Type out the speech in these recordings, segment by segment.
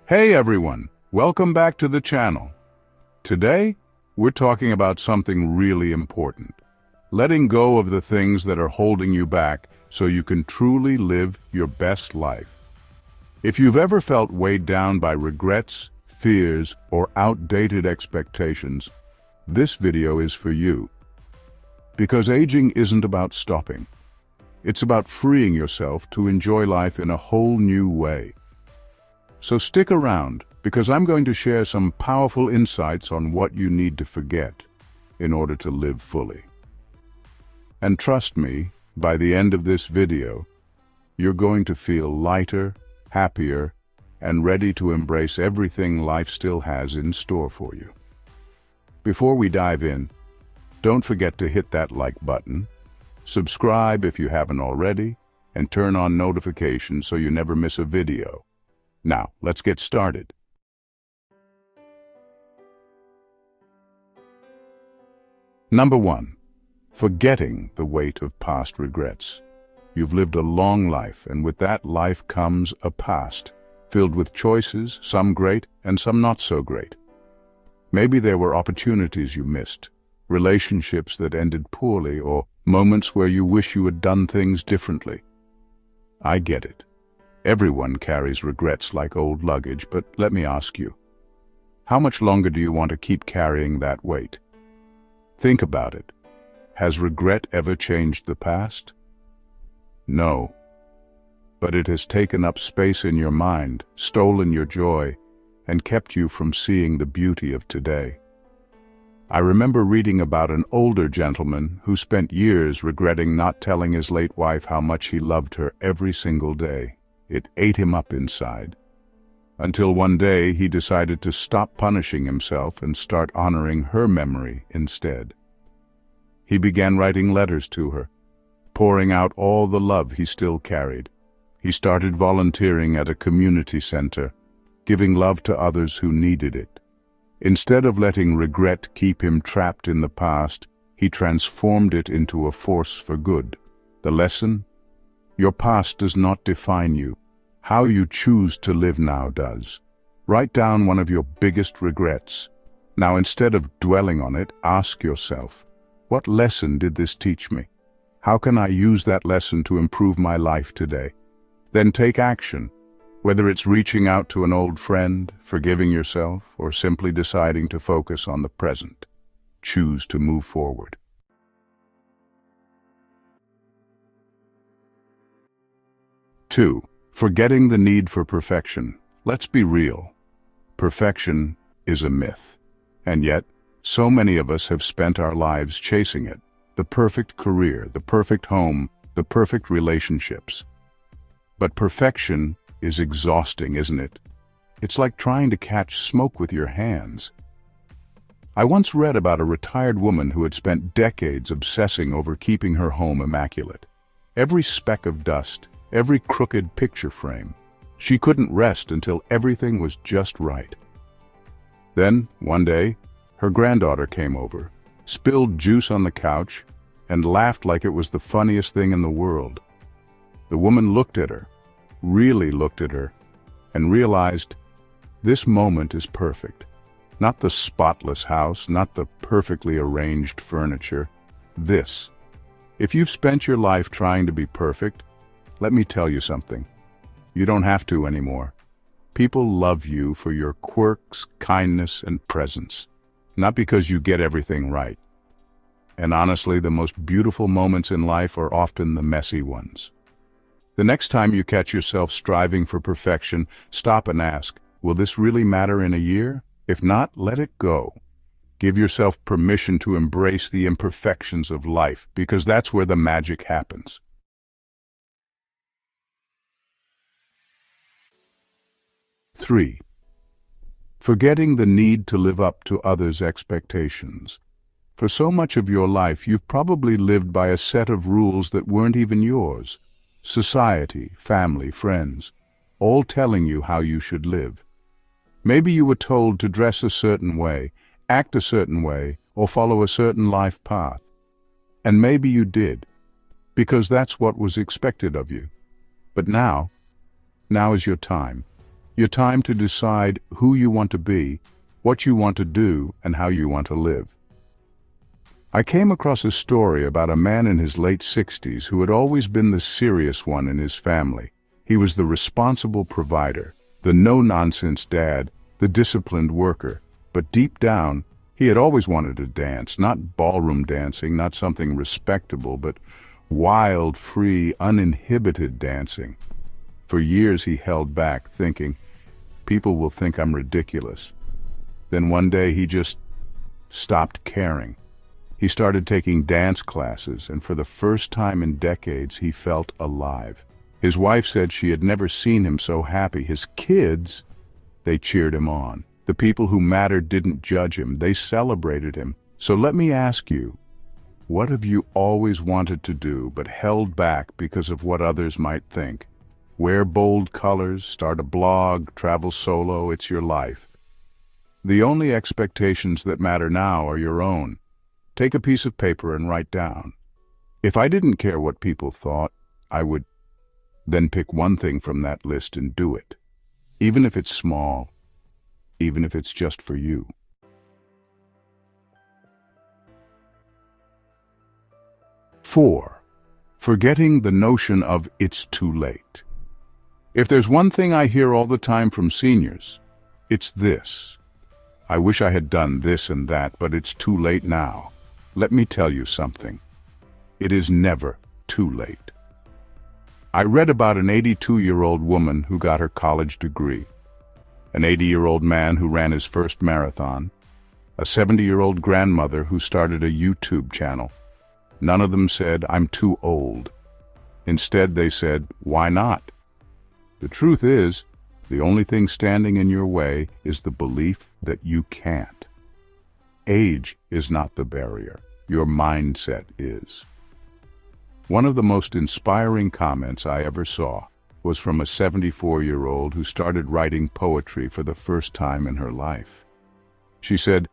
Hey everyone, welcome back to the channel. Today, we're talking about something really important. Letting go of the things that are holding you back so you can truly live your best life. If you've ever felt weighed down by regrets, fears, or outdated expectations, this video is for you. Because aging isn't about stopping. It's about freeing yourself to enjoy life in a whole new way. So stick around, because I'm going to share some powerful insights on what you need to forget in order to live fully. And trust me, by the end of this video, you're going to feel lighter, happier, and ready to embrace everything life still has in store for you. Before we dive in, don't forget to hit that like button, subscribe if you haven't already, and turn on notifications so you never miss a video. Now, let's get started. Number 1. Forgetting the weight of past regrets. You've lived a long life, and with that life comes a past, filled with choices, some great and some not so great. Maybe there were opportunities you missed, relationships that ended poorly, or moments where you wish you had done things differently. I get it. Everyone carries regrets like old luggage, but let me ask you, how much longer do you want to keep carrying that weight? Think about it. Has regret ever changed the past? No. But it has taken up space in your mind, stolen your joy, and kept you from seeing the beauty of today. I remember reading about an older gentleman who spent years regretting not telling his late wife how much he loved her every single day. It ate him up inside. Until one day he decided to stop punishing himself and start honoring her memory instead. He began writing letters to her, pouring out all the love he still carried. He started volunteering at a community center, giving love to others who needed it. Instead of letting regret keep him trapped in the past, he transformed it into a force for good. The lesson? Your past does not define you. How you choose to live now does. Write down one of your biggest regrets. Now, instead of dwelling on it, ask yourself, what lesson did this teach me? How can I use that lesson to improve my life today? Then take action, whether it's reaching out to an old friend, forgiving yourself, or simply deciding to focus on the present. Choose to move forward. 2. Forgetting the need for perfection. Let's be real. Perfection is a myth. And yet, so many of us have spent our lives chasing it. The perfect career, the perfect home, the perfect relationships. But perfection is exhausting, isn't it? It's like trying to catch smoke with your hands. I once read about a retired woman who had spent decades obsessing over keeping her home immaculate. Every speck of dust, every crooked picture frame. She couldn't rest until everything was just right. Then, one day, her granddaughter came over, spilled juice on the couch, and laughed like it was the funniest thing in the world. The woman looked at her, really looked at her, and realized, this moment is perfect. Not the spotless house, not the perfectly arranged furniture. This. If you've spent your life trying to be perfect, let me tell you something. You don't have to anymore. People love you for your quirks, kindness, and presence, not because you get everything right. And honestly, the most beautiful moments in life are often the messy ones. The next time you catch yourself striving for perfection, stop and ask, will this really matter in a year? If not, let it go. Give yourself permission to embrace the imperfections of life, because that's where the magic happens. 3. Forgetting the need to live up to others' expectations. For so much of your life, you've probably lived by a set of rules that weren't even yours. Society, family, friends, all telling you how you should live. Maybe you were told to dress a certain way, act a certain way, or follow a certain life path. And maybe you did, because that's what was expected of you. But now is your time. Your time to decide who you want to be, what you want to do, and how you want to live. I came across a story about a man in his late 60s who had always been the serious one in his family. He was the responsible provider, the no-nonsense dad, the disciplined worker. But deep down, he had always wanted to dance, not ballroom dancing, not something respectable, but wild, free, uninhibited dancing. For years he held back, thinking, people will think I'm ridiculous. Then one day he just stopped caring. He started taking dance classes, and for the first time in decades, he felt alive. His wife said she had never seen him so happy. His kids, they cheered him on. The people who mattered didn't judge him, they celebrated him. So let me ask you, what have you always wanted to do but held back because of what others might think? Wear bold colors, start a blog, travel solo, it's your life. The only expectations that matter now are your own. Take a piece of paper and write down. If I didn't care what people thought, I would then pick one thing from that list and do it. Even if it's small, even if it's just for you. 4. Forgetting the notion of it's too late. If there's one thing I hear all the time from seniors, it's this. I wish I had done this and that, but it's too late now. Let me tell you something. It is never too late. I read about an 82-year-old woman who got her college degree, an 80-year-old man who ran his first marathon, a 70-year-old grandmother who started a YouTube channel. None of them said, I'm too old. Instead, they said, why not? The truth is, the only thing standing in your way is the belief that you can't. Age is not the barrier. Your mindset is. One of the most inspiring comments I ever saw was from a 74-year-old who started writing poetry for the first time in her life. She said,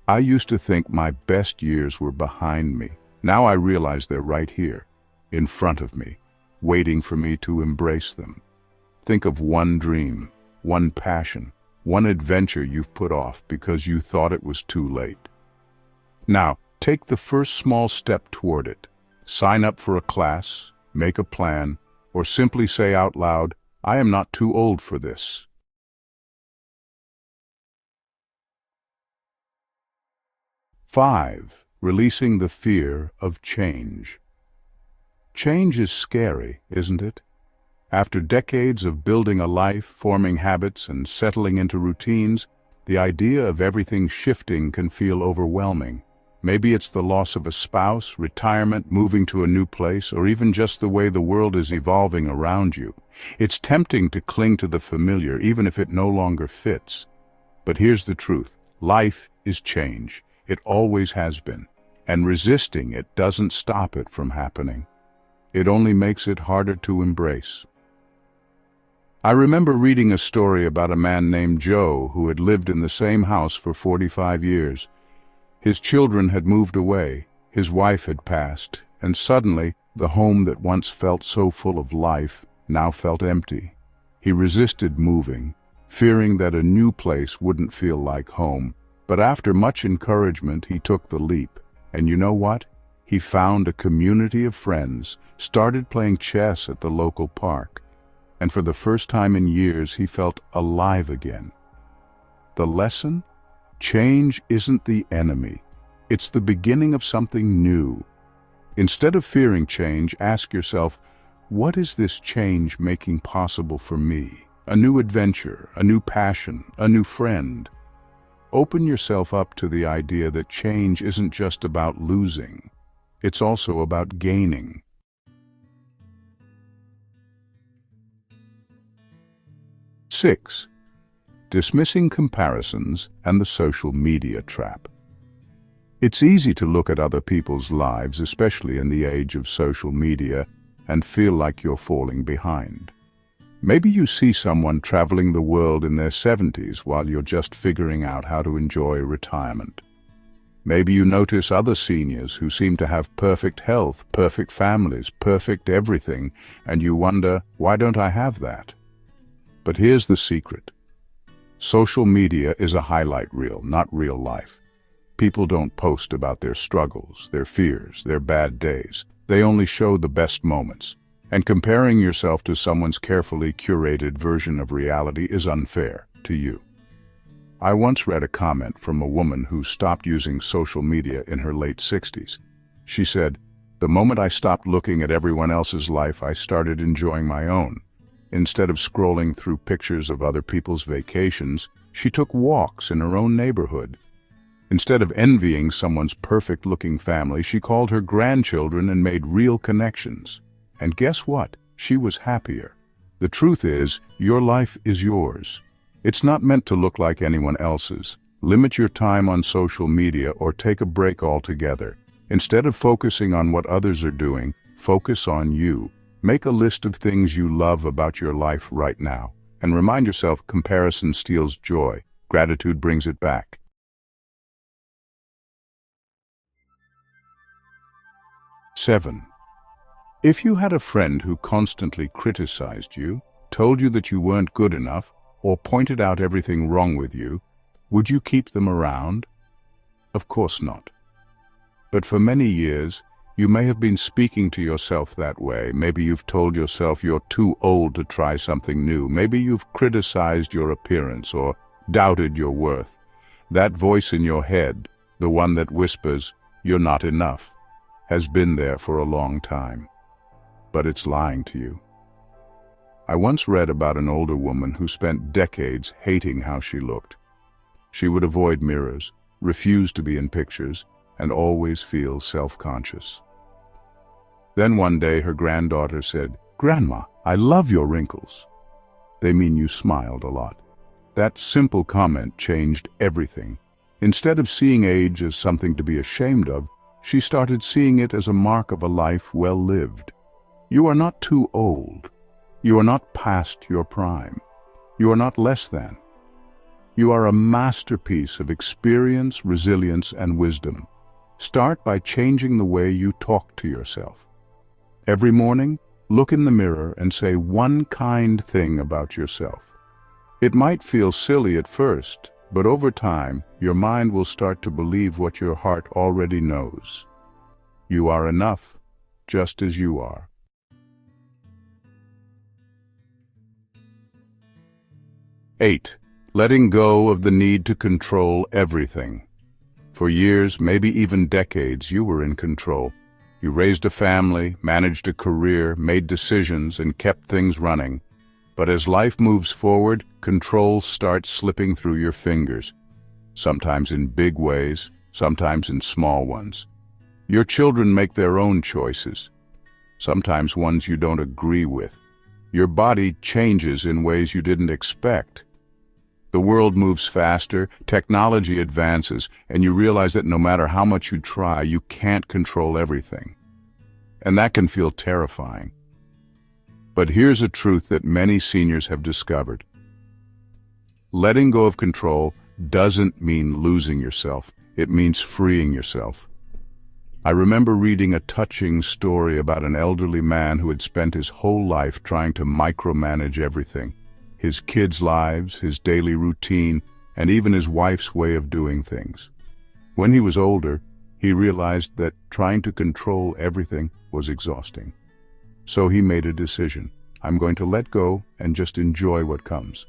I used to think my best years were behind me. Now I realize they're right here, in front of me, waiting for me to embrace them. Think of one dream, one passion, one adventure you've put off because you thought it was too late. Now, take the first small step toward it. Sign up for a class, make a plan, or simply say out loud, I am not too old for this. 5. Releasing the fear of change. Change is scary, isn't it? After decades of building a life, forming habits, and settling into routines, the idea of everything shifting can feel overwhelming. Maybe it's the loss of a spouse, retirement, moving to a new place, or even just the way the world is evolving around you. It's tempting to cling to the familiar, even if it no longer fits. But here's the truth. Life is change. It always has been. And resisting it doesn't stop it from happening. It only makes it harder to embrace. I remember reading a story about a man named Joe who had lived in the same house for 45 years. His children had moved away, his wife had passed, and suddenly the home that once felt so full of life now felt empty. He resisted moving, fearing that a new place wouldn't feel like home. But after much encouragement, he took the leap. And you know what? He found a community of friends, started playing chess at the local park. And for the first time in years, he felt alive again. The lesson? Change isn't the enemy. It's the beginning of something new. Instead of fearing change, ask yourself, what is this change making possible for me? A new adventure, a new passion, a new friend. Open yourself up to the idea that change isn't just about losing. It's also about gaining. 6. Dismissing comparisons and the social media trap. It's easy to look at other people's lives, especially in the age of social media, and feel like you're falling behind. Maybe you see someone traveling the world in their 70s while you're just figuring out how to enjoy retirement. Maybe you notice other seniors who seem to have perfect health, perfect families, perfect everything, and you wonder, why don't I have that? But here's the secret. Social media is a highlight reel, not real life. People don't post about their struggles, their fears, their bad days. They only show the best moments. And comparing yourself to someone's carefully curated version of reality is unfair to you. I once read a comment from a woman who stopped using social media in her late 60s. She said, "The moment I stopped looking at everyone else's life, I started enjoying my own. Instead of scrolling through pictures of other people's vacations, she took walks in her own neighborhood. Instead of envying someone's perfect-looking family, she called her grandchildren and made real connections. And guess what? She was happier." The truth is, your life is yours. It's not meant to look like anyone else's. Limit your time on social media or take a break altogether. Instead of focusing on what others are doing, focus on you. Make a list of things you love about your life right now. And remind yourself, comparison steals joy. Gratitude brings it back. 7. If you had a friend who constantly criticized you, told you that you weren't good enough, or pointed out everything wrong with you, would you keep them around? Of course not. But for many years, you may have been speaking to yourself that way. Maybe you've told yourself you're too old to try something new. Maybe you've criticized your appearance or doubted your worth. That voice in your head, the one that whispers, "You're not enough," has been there for a long time. But it's lying to you. I once read about an older woman who spent decades hating how she looked. She would avoid mirrors, refuse to be in pictures, and always feel self-conscious. Then one day her granddaughter said, "Grandma, I love your wrinkles." They mean you smiled a lot. That simple comment changed everything. Instead of seeing age as something to be ashamed of, she started seeing it as a mark of a life well lived. You are not too old. You are not past your prime. You are not less than. You are a masterpiece of experience, resilience, and wisdom. Start by changing the way you talk to yourself. Every morning, look in the mirror and say one kind thing about yourself. It might feel silly at first, but over time, your mind will start to believe what your heart already knows. You are enough, just as you are. 8. Letting go of the need to control everything. For years, maybe even decades, you were in control. You raised a family, managed a career, made decisions, and kept things running. But as life moves forward, control starts slipping through your fingers. Sometimes in big ways, sometimes in small ones. Your children make their own choices, sometimes ones you don't agree with. Your body changes in ways you didn't expect. The world moves faster, technology advances, and you realize that no matter how much you try, you can't control everything. And that can feel terrifying. But here's a truth that many seniors have discovered. Letting go of control doesn't mean losing yourself. It means freeing yourself. I remember reading a touching story about an elderly man who had spent his whole life trying to micromanage everything. His kids' lives, his daily routine, and even his wife's way of doing things. When he was older, he realized that trying to control everything was exhausting. So he made a decision. I'm going to let go and just enjoy what comes.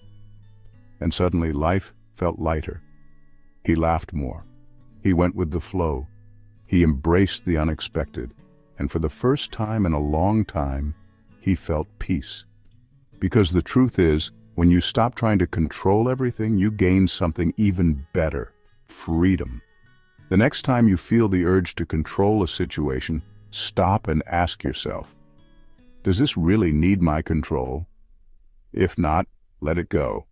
And suddenly life felt lighter. He laughed more. He went with the flow. He embraced the unexpected. And for the first time in a long time, he felt peace. Because the truth is, when you stop trying to control everything, you gain something even better: freedom. The next time you feel the urge to control a situation, stop and ask yourself, does this really need my control? If not, let it go.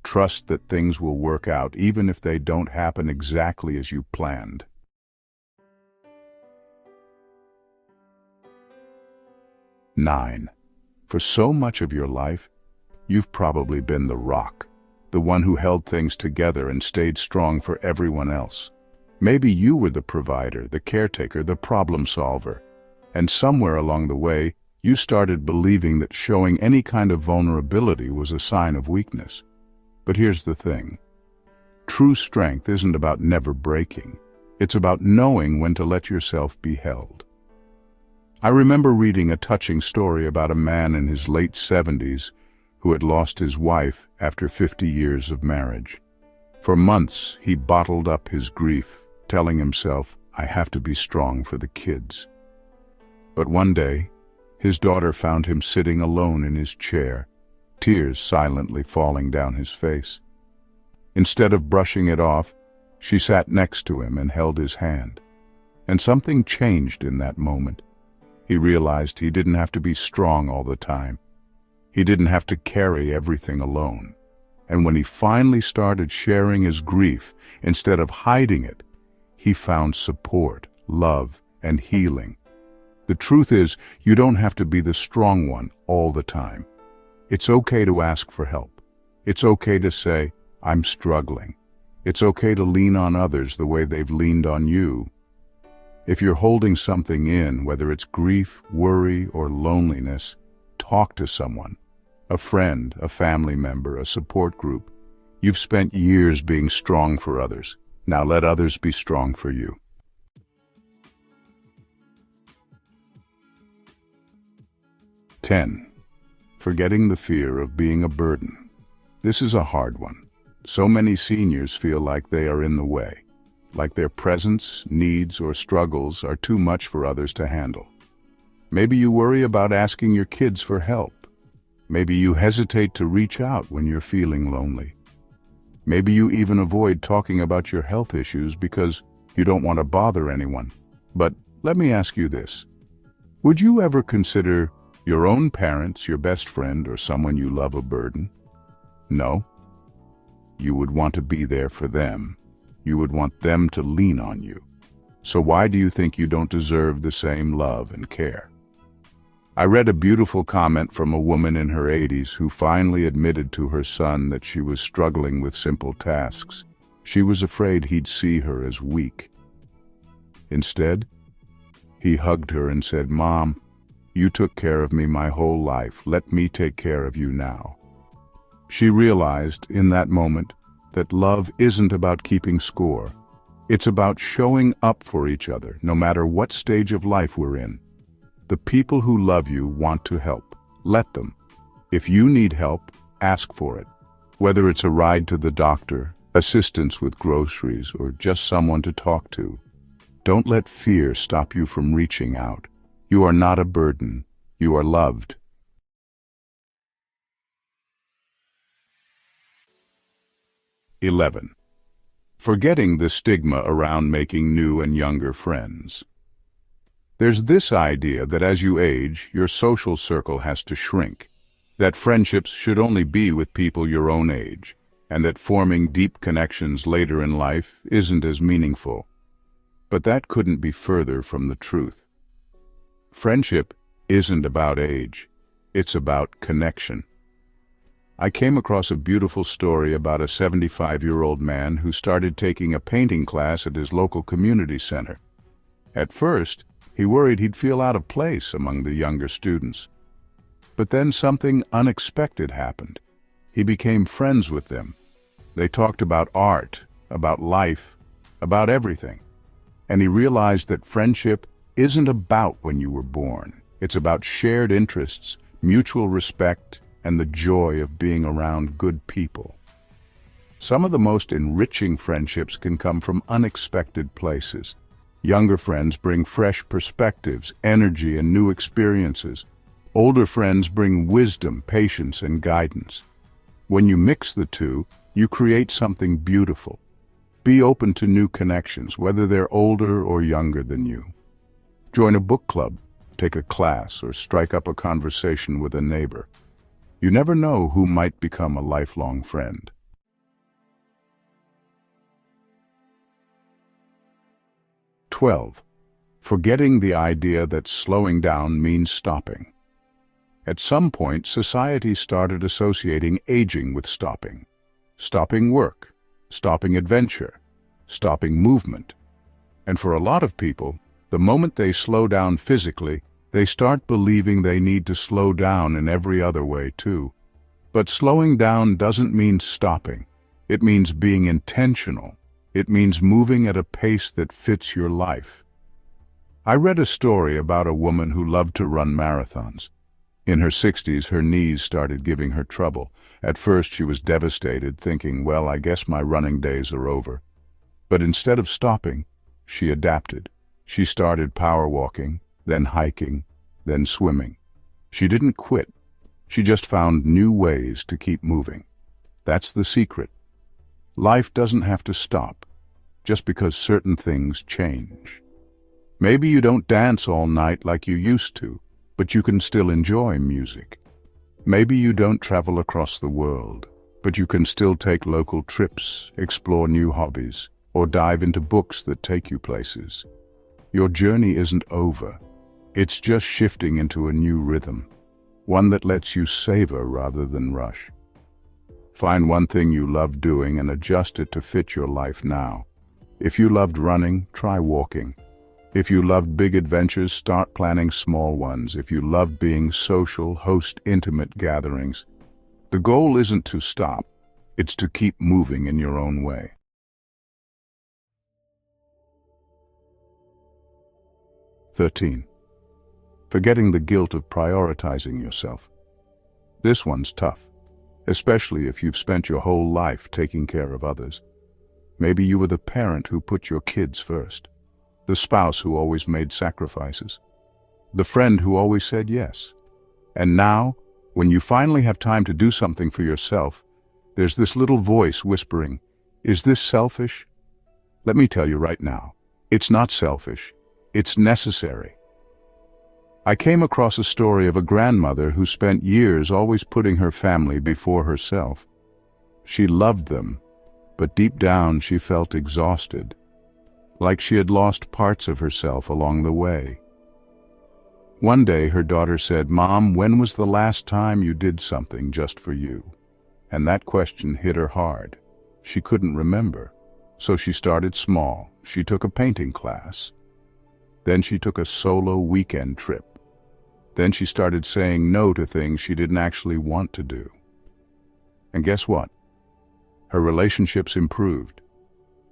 Trust that things will work out, even if they don't happen exactly as you planned. 9. For so much of your life, you've probably been the rock, the one who held things together and stayed strong for everyone else. Maybe you were the provider, the caretaker, the problem solver. And somewhere along the way, You started believing that showing any kind of vulnerability was a sign of weakness. But here's the thing. True strength isn't about never breaking. It's about knowing when to let yourself be held. I remember reading a touching story about a man in his late 70s who had lost his wife after 50 years of marriage. For months, he bottled up his grief, telling himself, "I have to be strong for the kids." But one day, his daughter found him sitting alone in his chair, tears silently falling down his face. Instead of brushing it off, she sat next to him and held his hand. And something changed in that moment. He realized he didn't have to be strong all the time. He didn't have to carry everything alone. And when he finally started sharing his grief, instead of hiding it, he found support, love, and healing. The truth is, you don't have to be the strong one all the time. It's okay to ask for help. It's okay to say, "I'm struggling." It's okay to lean on others the way they've leaned on you. If you're holding something in, whether it's grief, worry, or loneliness, talk to someone. A friend, a family member, a support group. You've spent years being strong for others. Now let others be strong for you. 10. Forgetting the fear of being a burden. This is a hard one. So many seniors feel like they are in the way, like their presence, needs, or struggles are too much for others to handle. Maybe you worry about asking your kids for help. Maybe you hesitate to reach out when you're feeling lonely. Maybe you even avoid talking about your health issues because you don't want to bother anyone. But let me ask you this. Would you ever consider your own parents, your best friend, or someone you love a burden? No. You would want to be there for them. You would want them to lean on you. So why do you think you don't deserve the same love and care? I read a beautiful comment from a woman in her 80s who finally admitted to her son that she was struggling with simple tasks. She was afraid he'd see her as weak. Instead, he hugged her and said, "Mom, you took care of me my whole life. Let me take care of you now." She realized in that moment that love isn't about keeping score. It's about showing up for each other, no matter what stage of life we're in. The people who love you want to help. Let them. If you need help, ask for it. Whether it's a ride to the doctor, assistance with groceries, or just someone to talk to. Don't let fear stop you from reaching out. You are not a burden. You are loved. 11. Forgetting the stigma around making new and younger friends. There's this idea that as you age, your social circle has to shrink, that friendships should only be with people your own age, and that forming deep connections later in life isn't as meaningful. But that couldn't be further from the truth. Friendship isn't about age, it's about connection. I came across a beautiful story about a 75-year-old man who started taking a painting class at his local community center. At first, he worried he'd feel out of place among the younger students. But then something unexpected happened. He became friends with them. They talked about art, about life, about everything. And he realized that friendship isn't about when you were born. It's about shared interests, mutual respect, and the joy of being around good people. Some of the most enriching friendships can come from unexpected places. Younger friends bring fresh perspectives, energy, and new experiences. Older friends bring wisdom, patience, and guidance. When you mix the two, you create something beautiful. Be open to new connections, whether they're older or younger than you. Join a book club, take a class, or strike up a conversation with a neighbor. You never know who might become a lifelong friend. 12. Forgetting the idea that slowing down means stopping. At some point, society started associating aging with stopping. Stopping work, stopping adventure, stopping movement. And for a lot of people, the moment they slow down physically, They start believing they need to slow down in every other way too. But slowing down doesn't mean stopping. It means being intentional. It means moving at a pace that fits your life. I read a story about a woman who loved to run marathons. In her 60s, her knees started giving her trouble. At first, she was devastated, thinking, well, I guess my running days are over. But instead of stopping, she adapted. She started power walking, then hiking, then swimming. She didn't quit. She just found new ways to keep moving. That's the secret. Life doesn't have to stop just because certain things change. Maybe you don't dance all night like you used to, but you can still enjoy music. Maybe you don't travel across the world, but you can still take local trips, explore new hobbies, or dive into books that take you places. Your journey isn't over. It's just shifting into a new rhythm, one that lets you savor rather than rush. Find one thing you love doing and adjust it to fit your life now. If you loved running, try walking. If you loved big adventures, start planning small ones. If you loved being social, host intimate gatherings. The goal isn't to stop, it's to keep moving in your own way. 13. Forgetting the guilt of prioritizing yourself. This one's tough, especially if you've spent your whole life taking care of others. Maybe you were the parent who put your kids first, the spouse who always made sacrifices, the friend who always said yes. And now, when you finally have time to do something for yourself, there's this little voice whispering, "Is this selfish?" Let me tell you right now, it's not selfish, it's necessary. I came across a story of a grandmother who spent years always putting her family before herself. She loved them, but deep down she felt exhausted, like she had lost parts of herself along the way. One day her daughter said, "Mom, when was the last time you did something just for you?" And that question hit her hard. She couldn't remember. So she started small. She took a painting class. Then she took a solo weekend trip. Then she started saying no to things she didn't actually want to do. And guess what? Her relationships improved.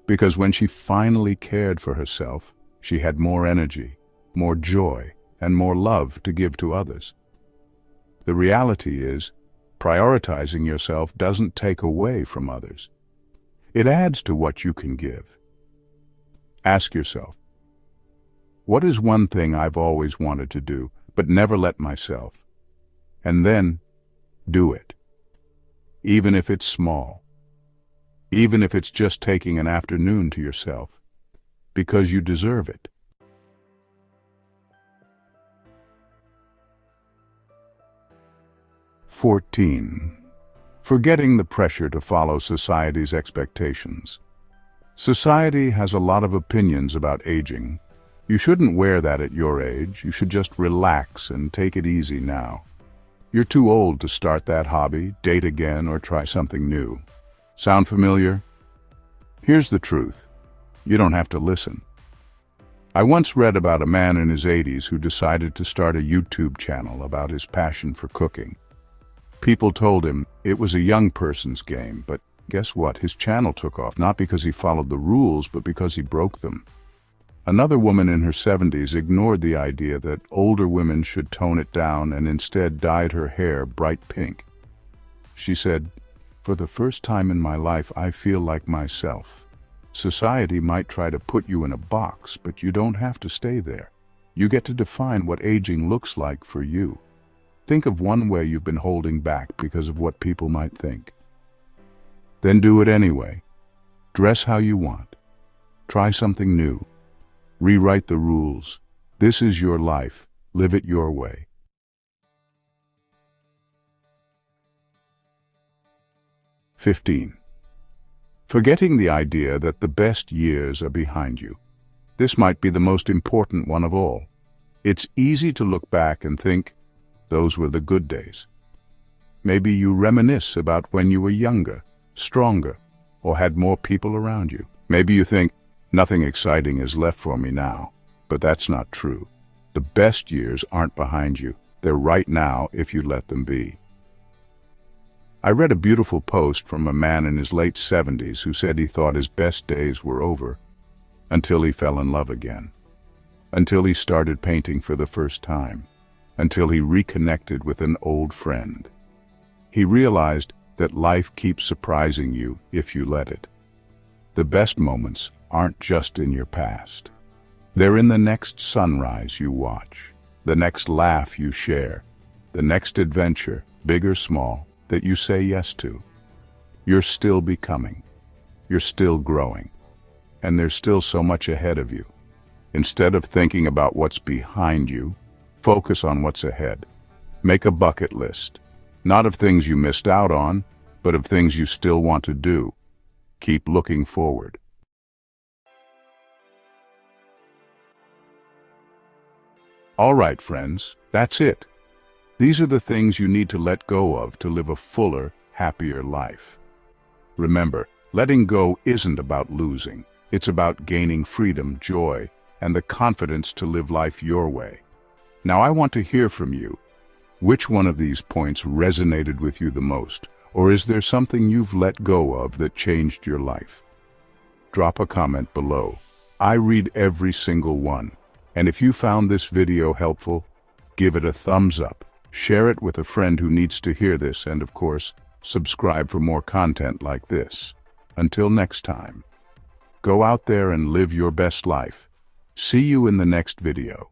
Because when she finally cared for herself, she had more energy, more joy, and more love to give to others. The reality is, prioritizing yourself doesn't take away from others. It adds to what you can give. Ask yourself, what is one thing I've always wanted to do, but never let myself? And then, do it. Even if it's small. Even if it's just taking an afternoon to yourself. Because you deserve it. 14. Forgetting the pressure to follow society's expectations. Society has a lot of opinions about aging. You shouldn't wear that at your age. You should just relax and take it easy now. You're too old to start that hobby, date again, or try something new. Sound familiar? Here's the truth. You don't have to listen. I once read about a man in his 80s who decided to start a YouTube channel about his passion for cooking. People told him it was a young person's game, but guess what? His channel took off, not because he followed the rules, but because he broke them. Another woman in her 70s ignored the idea that older women should tone it down and instead dyed her hair bright pink. She said, "For the first time in my life, I feel like myself." Society might try to put you in a box, but you don't have to stay there. You get to define what aging looks like for you. Think of one way you've been holding back because of what people might think. Then do it anyway. Dress how you want. Try something new. Rewrite the rules. This is your life. Live it your way. 15. Forgetting the idea that the best years are behind you. This might be the most important one of all. It's easy to look back and think, those were the good days. Maybe you reminisce about when you were younger, stronger, or had more people around you. Maybe you think, nothing exciting is left for me now, but that's not true. The best years aren't behind you. They're right now if you let them be. I read a beautiful post from a man in his late 70s who said he thought his best days were over until he fell in love again, until he started painting for the first time, until he reconnected with an old friend. He realized that life keeps surprising you if you let it. The best moments aren't just in your past. They're in the next sunrise you watch, the next laugh you share, the next adventure, big or small, that you say yes to. You're still becoming. You're still growing. And there's still so much ahead of you. Instead of thinking about what's behind you, focus on what's ahead. Make a bucket list, not of things you missed out on, but of things you still want to do. Keep looking forward. All right, friends, that's it. These are the things you need to let go of to live a fuller, happier life. Remember, letting go isn't about losing. It's about gaining freedom, joy, and the confidence to live life your way. Now I want to hear from you. Which one of these points resonated with you the most? Or is there something you've let go of that changed your life? Drop a comment below. I read every single one. And if you found this video helpful, give it a thumbs up. Share it with a friend who needs to hear this, and of course, subscribe for more content like this. Until next time, go out there and live your best life. See you in the next video.